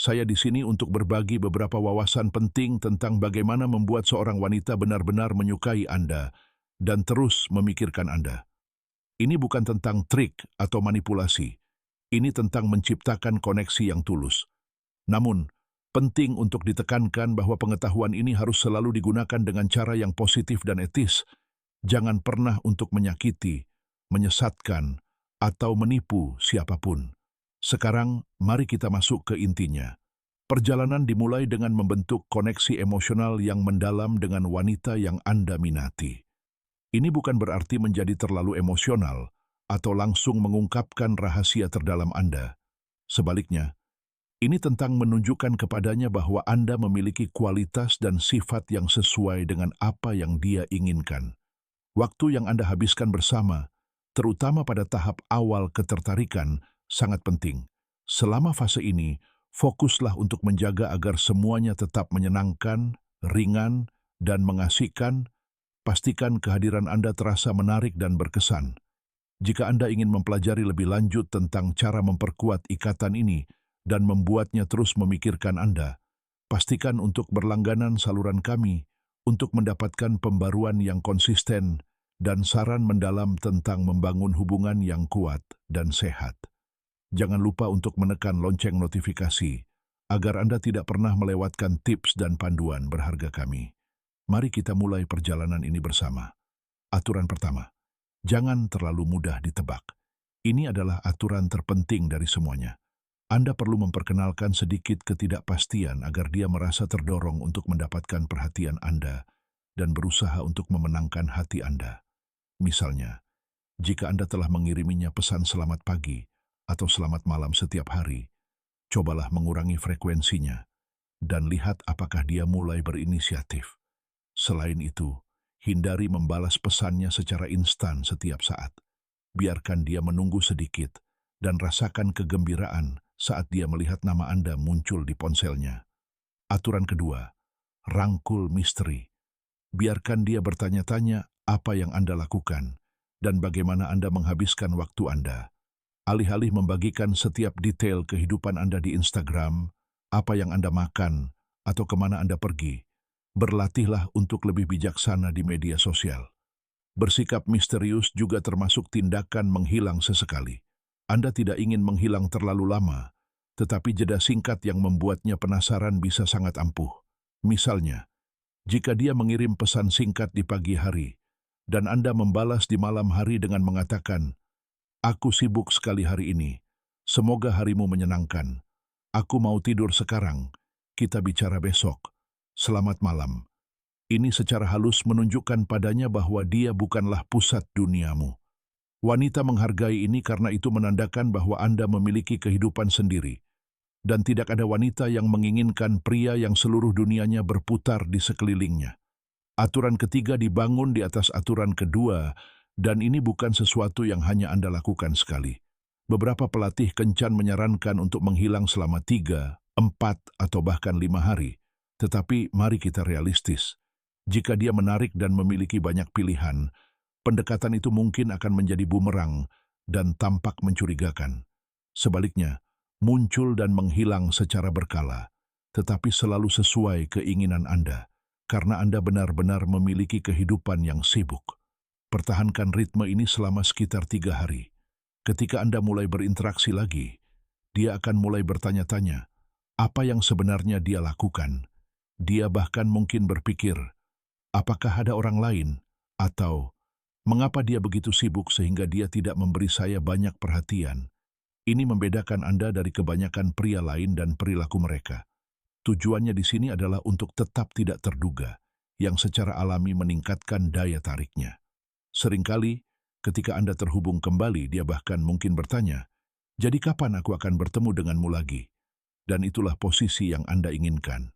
Saya di sini untuk berbagi beberapa wawasan penting tentang bagaimana membuat seorang wanita benar-benar menyukai Anda dan terus memikirkan Anda. Ini bukan tentang trik atau manipulasi. Ini tentang menciptakan koneksi yang tulus. Namun, penting untuk ditekankan bahwa pengetahuan ini harus selalu digunakan dengan cara yang positif dan etis. Jangan pernah untuk menyakiti, menyesatkan, atau menipu siapapun. Sekarang, mari kita masuk ke intinya. Perjalanan dimulai dengan membentuk koneksi emosional yang mendalam dengan wanita yang Anda minati. Ini bukan berarti menjadi terlalu emosional atau langsung mengungkapkan rahasia terdalam Anda. Sebaliknya, ini tentang menunjukkan kepadanya bahwa Anda memiliki kualitas dan sifat yang sesuai dengan apa yang dia inginkan. Waktu yang Anda habiskan bersama, terutama pada tahap awal ketertarikan, sangat penting. Selama fase ini, fokuslah untuk menjaga agar semuanya tetap menyenangkan, ringan, dan mengasihkan. Pastikan kehadiran Anda terasa menarik dan berkesan. Jika Anda ingin mempelajari lebih lanjut tentang cara memperkuat ikatan ini dan membuatnya terus memikirkan Anda, pastikan untuk berlangganan saluran kami untuk mendapatkan pembaruan yang konsisten dan saran mendalam tentang membangun hubungan yang kuat dan sehat. Jangan lupa untuk menekan lonceng notifikasi agar Anda tidak pernah melewatkan tips dan panduan berharga kami. Mari kita mulai perjalanan ini bersama. Aturan pertama, jangan terlalu mudah ditebak. Ini adalah aturan terpenting dari semuanya. Anda perlu memperkenalkan sedikit ketidakpastian agar dia merasa terdorong untuk mendapatkan perhatian Anda dan berusaha untuk memenangkan hati Anda. Misalnya, jika Anda telah mengiriminya pesan selamat pagi atau selamat malam setiap hari, cobalah mengurangi frekuensinya dan lihat apakah dia mulai berinisiatif. Selain itu, hindari membalas pesannya secara instan setiap saat. Biarkan dia menunggu sedikit dan rasakan kegembiraan saat dia melihat nama Anda muncul di ponselnya. Aturan kedua, rangkul misteri. Biarkan dia bertanya-tanya apa yang Anda lakukan dan bagaimana Anda menghabiskan waktu Anda. Alih-alih membagikan setiap detail kehidupan Anda di Instagram, apa yang Anda makan, atau kemana Anda pergi, berlatihlah untuk lebih bijaksana di media sosial. Bersikap misterius juga termasuk tindakan menghilang sesekali. Anda tidak ingin menghilang terlalu lama, tetapi jeda singkat yang membuatnya penasaran bisa sangat ampuh. Misalnya, jika dia mengirim pesan singkat di pagi hari, dan Anda membalas di malam hari dengan mengatakan, "Aku sibuk sekali hari ini. Semoga harimu menyenangkan. Aku mau tidur sekarang. Kita bicara besok. Selamat malam." Ini secara halus menunjukkan padanya bahwa dia bukanlah pusat duniamu. Wanita menghargai ini karena itu menandakan bahwa Anda memiliki kehidupan sendiri. Dan tidak ada wanita yang menginginkan pria yang seluruh dunianya berputar di sekelilingnya. Aturan ketiga dibangun di atas aturan kedua, dan ini bukan sesuatu yang hanya Anda lakukan sekali. Beberapa pelatih kencan menyarankan untuk menghilang selama 3, 4, atau bahkan 5 hari. Tetapi mari kita realistis. Jika dia menarik dan memiliki banyak pilihan, pendekatan itu mungkin akan menjadi bumerang dan tampak mencurigakan. Sebaliknya, muncul dan menghilang secara berkala, tetapi selalu sesuai keinginan Anda, karena Anda benar-benar memiliki kehidupan yang sibuk. Pertahankan ritme ini selama sekitar 3 hari. Ketika Anda mulai berinteraksi lagi, dia akan mulai bertanya-tanya, apa yang sebenarnya dia lakukan? Dia bahkan mungkin berpikir, apakah ada orang lain? Atau, mengapa dia begitu sibuk sehingga dia tidak memberi saya banyak perhatian? Ini membedakan Anda dari kebanyakan pria lain dan perilaku mereka. Tujuannya di sini adalah untuk tetap tidak terduga, yang secara alami meningkatkan daya tariknya. Seringkali, ketika Anda terhubung kembali, dia bahkan mungkin bertanya, "Jadi kapan aku akan bertemu denganmu lagi?" Dan itulah posisi yang Anda inginkan.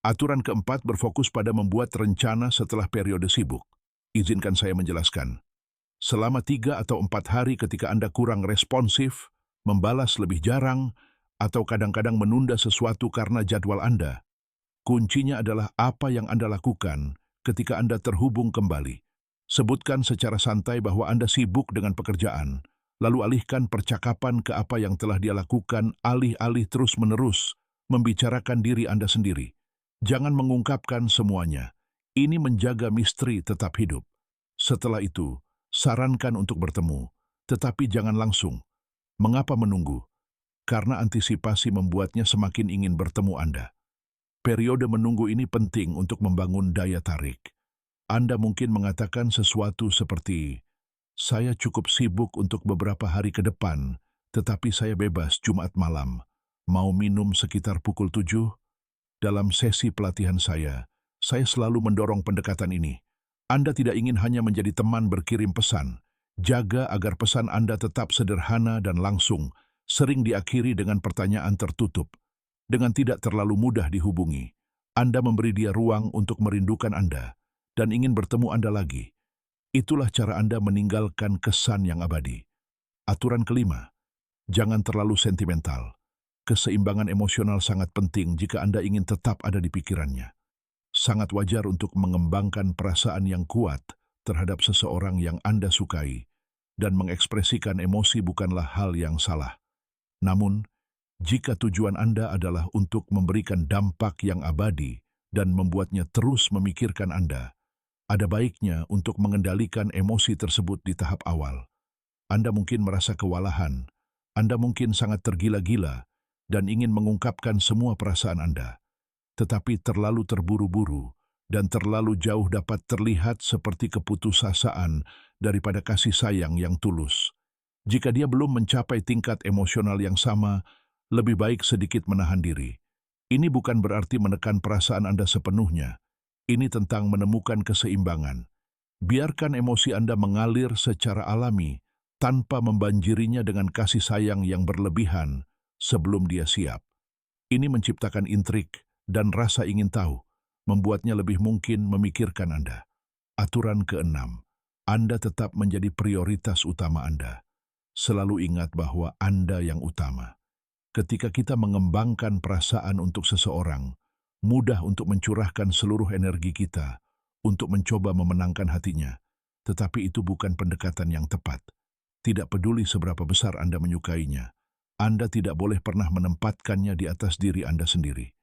Aturan keempat berfokus pada membuat rencana setelah periode sibuk. Izinkan saya menjelaskan. Selama 3 atau 4 hari ketika Anda kurang responsif, membalas lebih jarang, atau kadang-kadang menunda sesuatu karena jadwal Anda, kuncinya adalah apa yang Anda lakukan ketika Anda terhubung kembali. Sebutkan secara santai bahwa Anda sibuk dengan pekerjaan, lalu alihkan percakapan ke apa yang telah dia lakukan alih-alih terus-menerus membicarakan diri Anda sendiri. Jangan mengungkapkan semuanya. Ini menjaga misteri tetap hidup. Setelah itu, sarankan untuk bertemu, tetapi jangan langsung. Mengapa menunggu? Karena antisipasi membuatnya semakin ingin bertemu Anda. Periode menunggu ini penting untuk membangun daya tarik. Anda mungkin mengatakan sesuatu seperti, "Saya cukup sibuk untuk beberapa hari ke depan, tetapi saya bebas Jumat malam. Mau minum sekitar pukul 7?" Dalam sesi pelatihan saya selalu mendorong pendekatan ini. Anda tidak ingin hanya menjadi teman berkirim pesan. Jaga agar pesan Anda tetap sederhana dan langsung, sering diakhiri dengan pertanyaan tertutup. Dengan tidak terlalu mudah dihubungi, Anda memberi dia ruang untuk merindukan Anda dan ingin bertemu Anda lagi. Itulah cara Anda meninggalkan kesan yang abadi. Aturan kelima, jangan terlalu sentimental. Keseimbangan emosional sangat penting jika Anda ingin tetap ada di pikirannya. Sangat wajar untuk mengembangkan perasaan yang kuat terhadap seseorang yang Anda sukai, dan mengekspresikan emosi bukanlah hal yang salah. Namun, jika tujuan Anda adalah untuk memberikan dampak yang abadi dan membuatnya terus memikirkan Anda, ada baiknya untuk mengendalikan emosi tersebut di tahap awal. Anda mungkin merasa kewalahan, Anda mungkin sangat tergila-gila, dan ingin mengungkapkan semua perasaan Anda. Tetapi terlalu terburu-buru dan terlalu jauh dapat terlihat seperti keputusasaan daripada kasih sayang yang tulus. Jika dia belum mencapai tingkat emosional yang sama, lebih baik sedikit menahan diri. Ini bukan berarti menekan perasaan Anda sepenuhnya. Ini tentang menemukan keseimbangan. Biarkan emosi Anda mengalir secara alami, tanpa membanjirinya dengan kasih sayang yang berlebihan sebelum dia siap. Ini menciptakan intrik dan rasa ingin tahu, membuatnya lebih mungkin memikirkan Anda. Aturan keenam, Anda tetap menjadi prioritas utama Anda. Selalu ingat bahwa Anda yang utama. Ketika kita mengembangkan perasaan untuk seseorang, mudah untuk mencurahkan seluruh energi kita untuk mencoba memenangkan hatinya. Tetapi itu bukan pendekatan yang tepat. Tidak peduli seberapa besar Anda menyukainya, Anda tidak boleh pernah menempatkannya di atas diri Anda sendiri.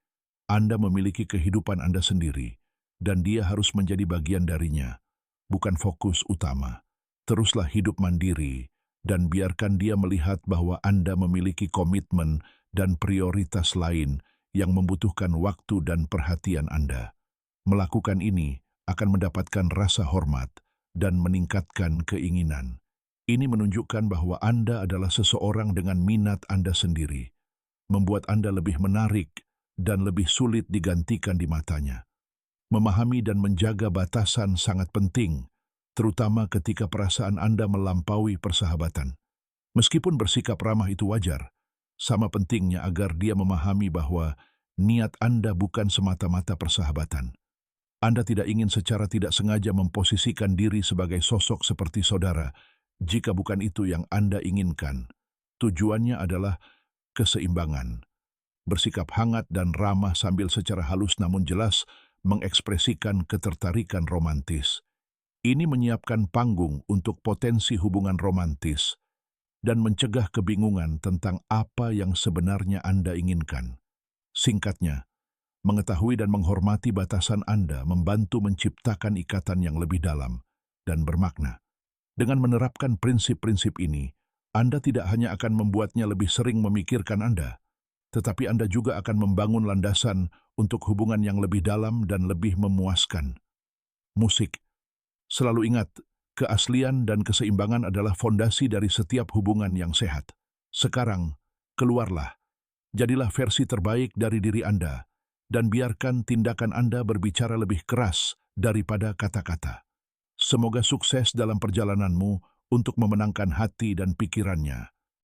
Anda memiliki kehidupan Anda sendiri, dan dia harus menjadi bagian darinya, bukan fokus utama. Teruslah hidup mandiri, dan biarkan dia melihat bahwa Anda memiliki komitmen dan prioritas lain yang membutuhkan waktu dan perhatian Anda. Melakukan ini akan mendapatkan rasa hormat dan meningkatkan keinginan. Ini menunjukkan bahwa Anda adalah seseorang dengan minat Anda sendiri, membuat Anda lebih menarik dan lebih sulit digantikan di matanya. Memahami dan menjaga batasan sangat penting, terutama ketika perasaan Anda melampaui persahabatan. Meskipun bersikap ramah itu wajar, sama pentingnya agar dia memahami bahwa niat Anda bukan semata-mata persahabatan. Anda tidak ingin secara tidak sengaja memposisikan diri sebagai sosok seperti saudara, jika bukan itu yang Anda inginkan. Tujuannya adalah keseimbangan. Bersikap hangat dan ramah sambil secara halus namun jelas mengekspresikan ketertarikan romantis. Ini menyiapkan panggung untuk potensi hubungan romantis dan mencegah kebingungan tentang apa yang sebenarnya Anda inginkan. Singkatnya, mengetahui dan menghormati batasan Anda membantu menciptakan ikatan yang lebih dalam dan bermakna. Dengan menerapkan prinsip-prinsip ini, Anda tidak hanya akan membuatnya lebih sering memikirkan Anda, tetapi Anda juga akan membangun landasan untuk hubungan yang lebih dalam dan lebih memuaskan. Musik. Selalu ingat, keaslian dan keseimbangan adalah fondasi dari setiap hubungan yang sehat. Sekarang, keluarlah. Jadilah versi terbaik dari diri Anda, dan biarkan tindakan Anda berbicara lebih keras daripada kata-kata. Semoga sukses dalam perjalananmu untuk memenangkan hati dan pikirannya.